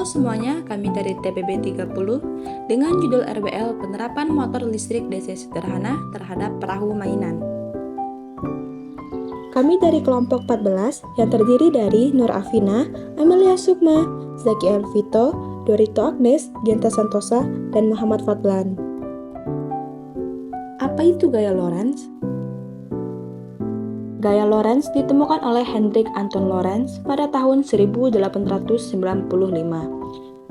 Halo semuanya, kami dari TPB 30 dengan judul RBL Penerapan Motor Listrik DC Sederhana Terhadap Perahu Mainan. Kami dari kelompok 14 yang terdiri dari Nur Afina, Amelia Sukma, Zaki Elvito, Dorito Agnes, Genta Santosa, dan Muhammad Fadlan. Apa itu gaya Lorentz? Gaya Lorentz ditemukan oleh Hendrik Anton Lorentz pada tahun 1895.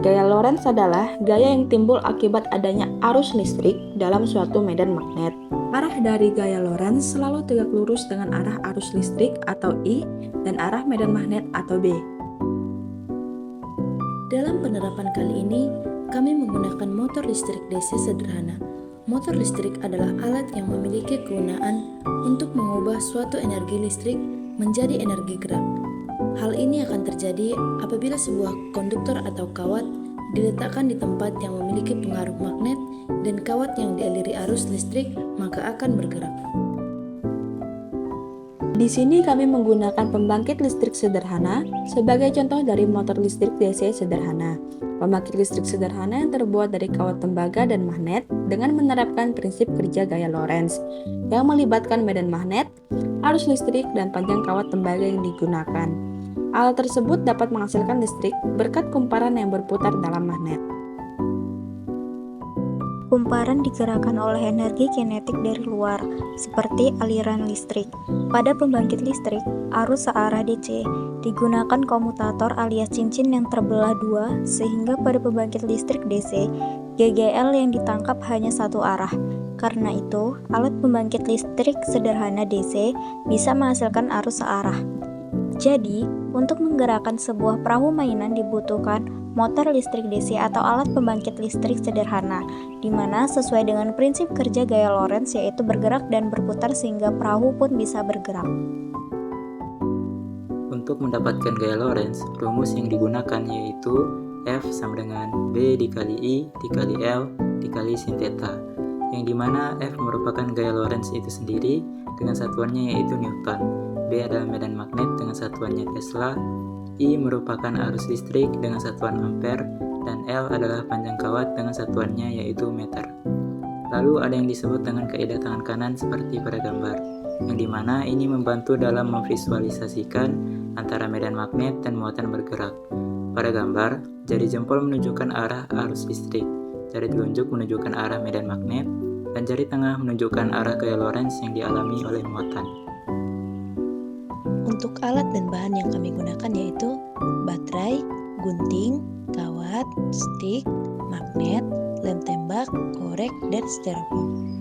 Gaya Lorentz adalah gaya yang timbul akibat adanya arus listrik dalam suatu medan magnet. Arah dari gaya Lorentz selalu tegak lurus dengan arah arus listrik atau I dan arah medan magnet atau B. Dalam penerapan kali ini, kami menggunakan motor listrik DC sederhana. Motor listrik adalah alat yang memiliki kegunaan untuk mengubah suatu energi listrik menjadi energi gerak. Hal ini akan terjadi apabila sebuah konduktor atau kawat diletakkan di tempat yang memiliki pengaruh magnet dan kawat yang dialiri arus listrik maka akan bergerak. Di sini kami menggunakan pembangkit listrik sederhana sebagai contoh dari motor listrik DC sederhana. Pembangkit listrik sederhana yang terbuat dari kawat tembaga dan magnet dengan menerapkan prinsip kerja gaya Lorentz yang melibatkan medan magnet, arus listrik, dan panjang kawat tembaga yang digunakan. Alat tersebut dapat menghasilkan listrik berkat kumparan yang berputar dalam magnet. Kumparan digerakkan oleh energi kinetik dari luar, seperti aliran listrik. Pada pembangkit listrik, arus searah DC digunakan komutator alias cincin yang terbelah dua, sehingga pada pembangkit listrik DC, GGL yang ditangkap hanya satu arah. Karena itu, alat pembangkit listrik sederhana DC bisa menghasilkan arus searah. Jadi, untuk menggerakkan sebuah perahu mainan dibutuhkan motor listrik DC atau alat pembangkit listrik sederhana, di mana sesuai dengan prinsip kerja gaya Lorentz yaitu bergerak dan berputar sehingga perahu pun bisa bergerak. Untuk mendapatkan gaya Lorentz, rumus yang digunakan yaitu F sama dengan B dikali I dikali L dikali sin theta, yang dimana F merupakan gaya Lorentz itu sendiri dengan satuannya yaitu Newton, B adalah medan magnet dengan satuannya Tesla, I merupakan arus listrik dengan satuan ampere, dan L adalah panjang kawat dengan satuannya yaitu meter. Lalu ada yang disebut dengan kaidah tangan kanan seperti pada gambar, yang dimana ini membantu dalam memvisualisasikan antara medan magnet dan muatan bergerak. Pada gambar, jari jempol menunjukkan arah arus listrik, jari telunjuk menunjukkan arah medan magnet, dan jari tengah menunjukkan arah gaya Lorentz yang dialami oleh muatan. Untuk alat dan bahan yang kami gunakan yaitu baterai, gunting, kawat, stik, magnet, lem tembak, korek, dan styrofoam.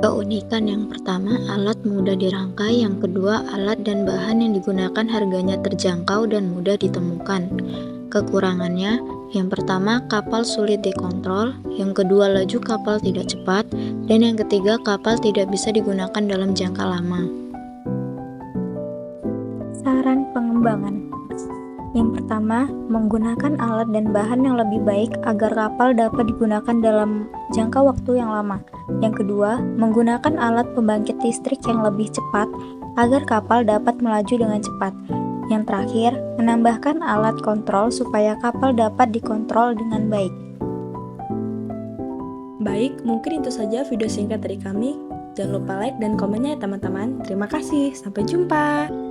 Keunikan yang pertama, alat mudah dirangkai. Yang kedua, alat dan bahan yang digunakan harganya terjangkau dan mudah ditemukan. Kekurangannya, Yang pertama, kapal sulit dikontrol. Yang kedua, laju kapal tidak cepat. Dan yang ketiga, kapal tidak bisa digunakan dalam jangka lama. Saran pengembangan. Yang pertama, menggunakan alat dan bahan yang lebih baik agar kapal dapat digunakan dalam jangka waktu yang lama. Yang kedua, menggunakan alat pembangkit listrik yang lebih cepat agar kapal dapat melaju dengan cepat. Yang terakhir, menambahkan alat kontrol supaya kapal dapat dikontrol dengan baik. Baik, mungkin itu saja video singkat dari kami. Jangan lupa like dan komennya ya teman-teman. Terima kasih, sampai jumpa.